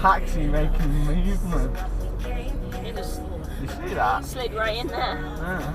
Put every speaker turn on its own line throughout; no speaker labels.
taxi making movement.
It just
You see that?
slid right in there.
Yeah.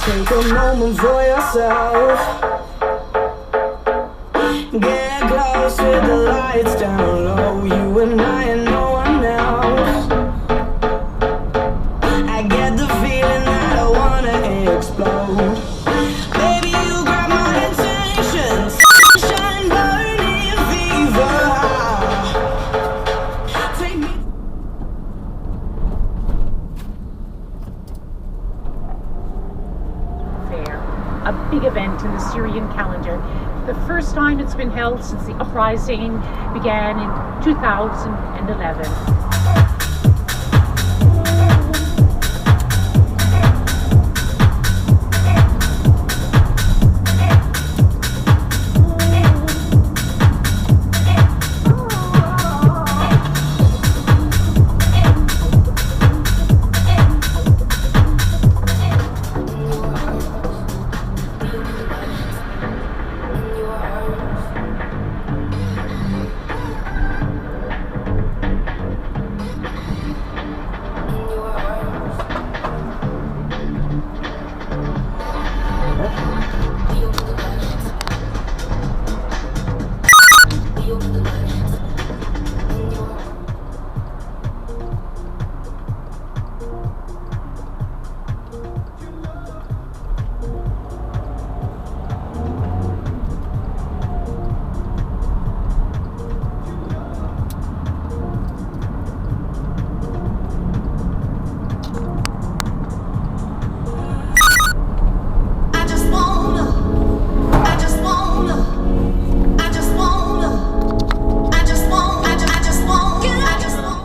Take a moment for yourself. Get close with the lights down low. You and I and no one else. I get the feeling that I wanna explode. Baby, you grab my attention. Sunshine, burning fever. Take me.
A big event in the Syrian calendar. The first time it's been held since the uprising began in 2011.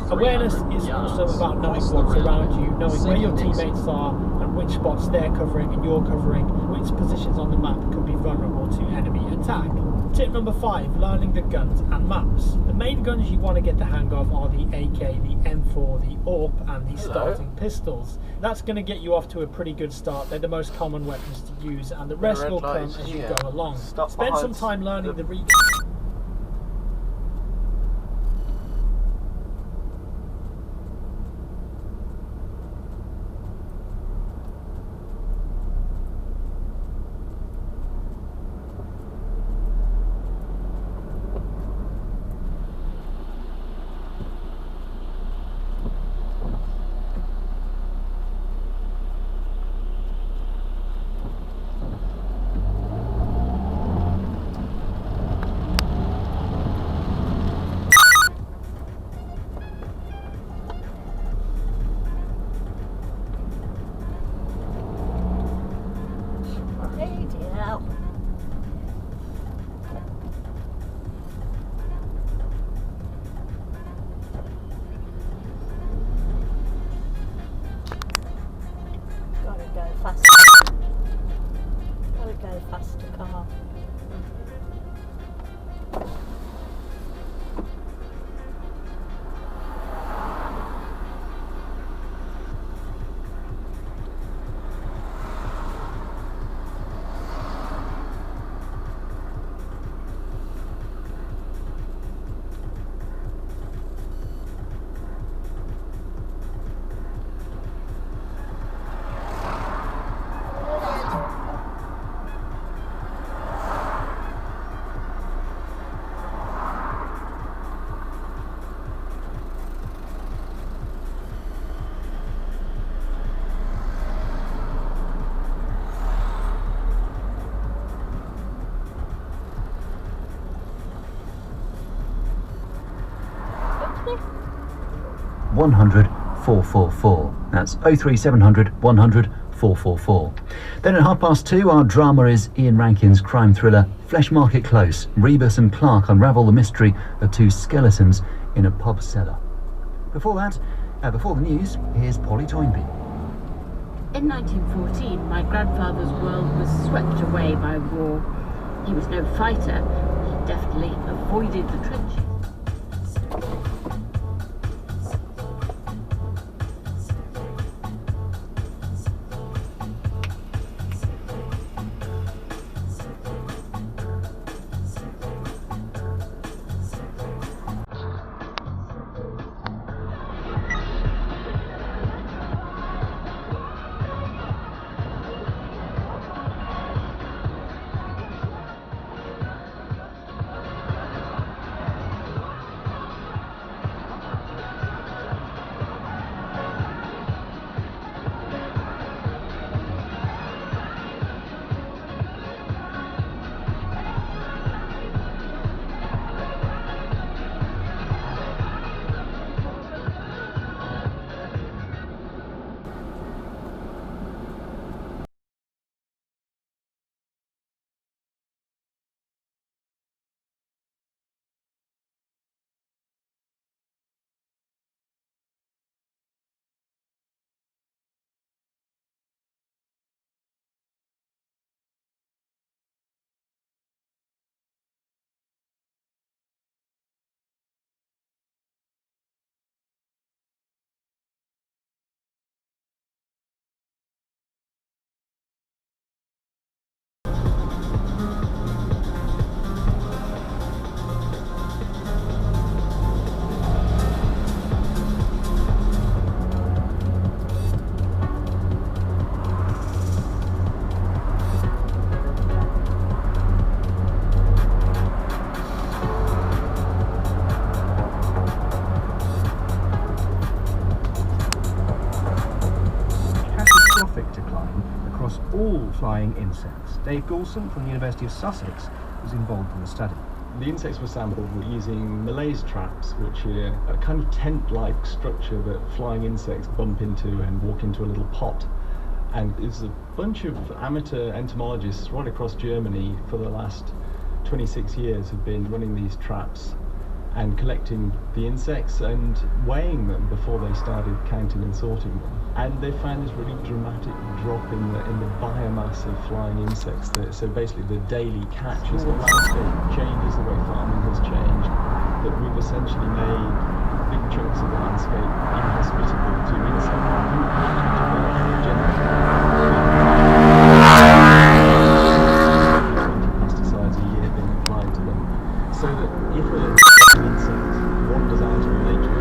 Awareness is also about knowing what's around you, knowing where your teammates are and which spots they're covering and you're covering, which positions on the map could be vulnerable to enemy attack. Tip number 5, learning the guns and maps. The main guns you want to get the hang of are the AK, the M4, the AWP and the starting pistols. That's going to get you off to a pretty good start. They're the most common weapons to use and the rest will come as you go along. Spend some time learning the
100 444. That's 03700 100 444. Then at 2:30, our drama is Ian Rankin's crime thriller Flesh Market Close. Rebus and Clark unravel the mystery of two skeletons in a pub cellar. Before the news, here's Polly Toynbee.
In 1914, my grandfather's world was swept away by war. He was no fighter. He definitely avoided the trenches.
All flying insects. Dave Goulson from the University of Sussex was involved in the study.
The insects were sampled using malaise traps, which are a kind of tent-like structure that flying insects bump into and walk into a little pot. And there's a bunch of amateur entomologists right across Germany for the last 26 years have been running these traps and collecting the insects and weighing them before they started counting and sorting them. And they found this really dramatic drop in the biomass of flying insects. So basically the daily catch, as the landscape changes, the way farming has changed, that we've essentially made big chunks of the landscape inhospitable to insect life, pesticides a year being applied to them. So that if an insect wanders out of nature,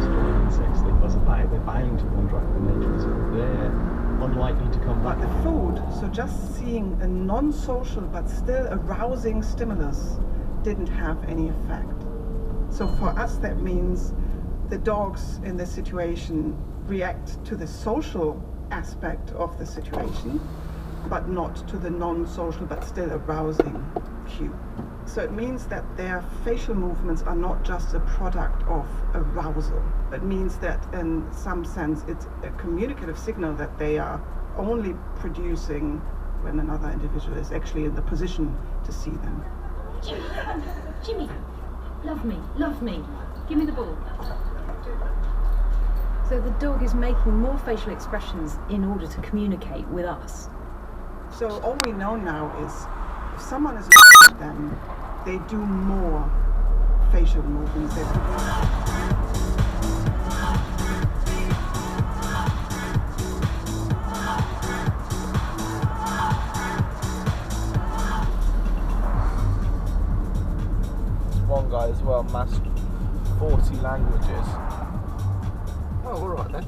flying insects, they buzz about, they're bound to wander out of nature, so they're unlikely to come back.
But the food, so just seeing a non-social but still arousing stimulus didn't have any effect. So for us that means the dogs in this situation react to the social aspect of the situation, but not to the non-social but still arousing cue. So it means that their facial movements are not just a product of arousal. It means that in some sense it's a communicative signal that they are only producing when another individual is actually in the position to see them.
Jimmy, love me, give me the ball.
So the dog is making more facial expressions in order to communicate with us.
So all we know now is if someone is with them, they do more facial movements. They
One guy as well mastered 40 languages.
Oh, all right then.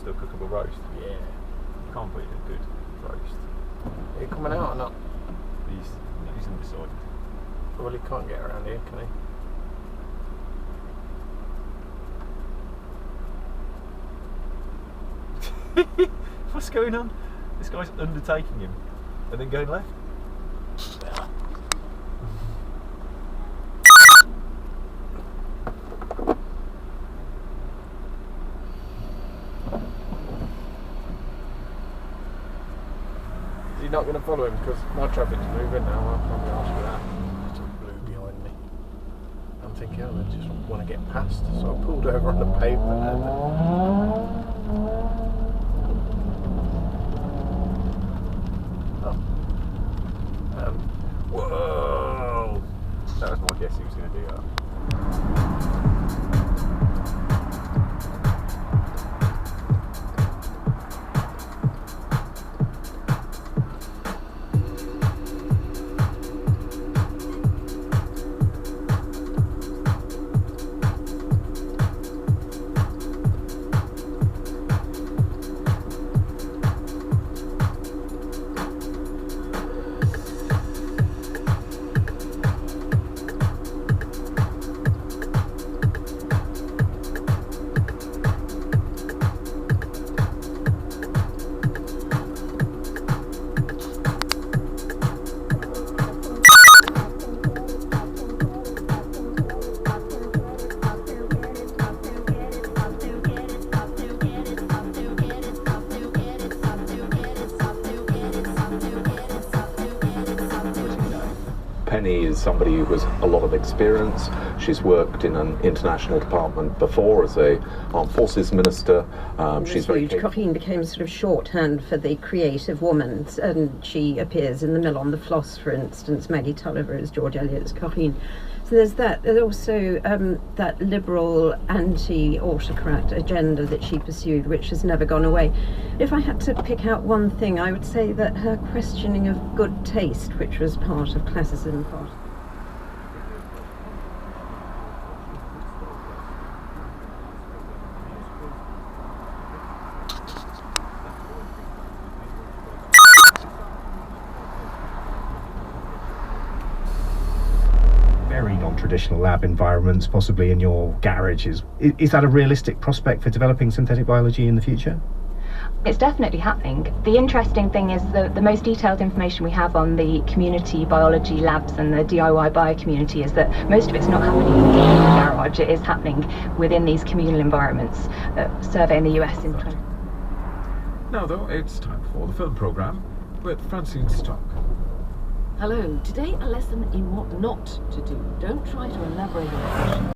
still cookable roast.
Yeah.
You can't beat a good roast.
Are you coming out or not?
He's undecided.
Well, he can't get around here, can
he? What's going on? This guy's undertaking him and then going left.
You're not going to follow him because my traffic's moving now. I'll probably ask you that. It's all blue behind me. I'm thinking, oh, I just want to get past. So I pulled over on the pavement and
whoa! That was my guess he was going to do that.
Penny is somebody who has a lot of experience. She's worked in an international department before as a armed forces minister. She's very capable.
Corinne became sort of shorthand for the creative woman, and she appears in The Mill on the Floss, for instance. Maggie Tulliver is George Eliot's Corinne. So there's that. There's also that liberal anti-autocrat agenda that she pursued, which has never gone away. If I had to pick out one thing, I would say that her questioning of good taste, which was part of classicism,
very non-traditional lab environments, possibly in your garages. Is that a realistic prospect for developing synthetic biology in the future?
It's definitely happening. The interesting thing is the most detailed information we have on the community biology labs and the DIY bio community is that most of it's not happening in the garage, it is happening within these communal environments. A survey in the US in 20...
Now though, it's time for the film programme with Francine Stock.
Hello, today a lesson in what not to do. Don't try to elaborate on a question.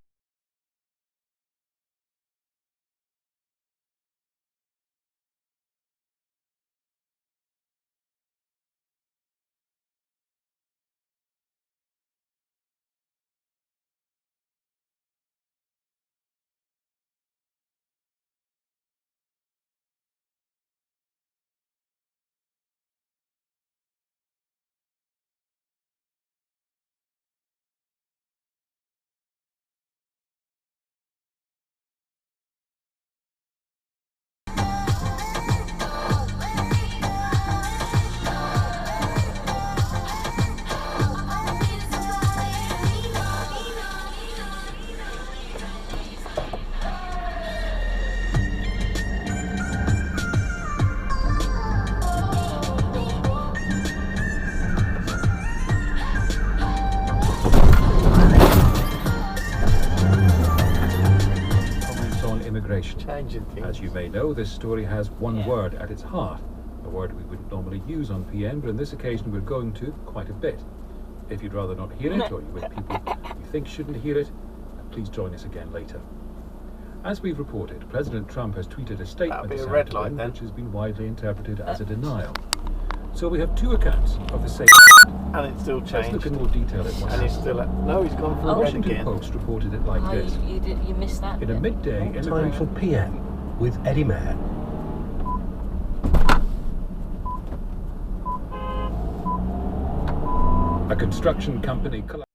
As you may know, this story has one word at its heart, a word we wouldn't normally use on PM, but on this occasion we're going to quite a bit. If you'd rather not hear it, or you're with people you think shouldn't hear it, please join us again later. As we've reported, President Trump has tweeted a statement this afternoon which has been widely interpreted as a denial. So we have two accounts of the same.
And it's still changed.
Let's look in more detail at one.
And he's still no, he's gone for
the
red
Washington
again.
Post reported it like this.
You missed that.
In a midday
time for PM with Eddie Mayer.
A construction company collapsed.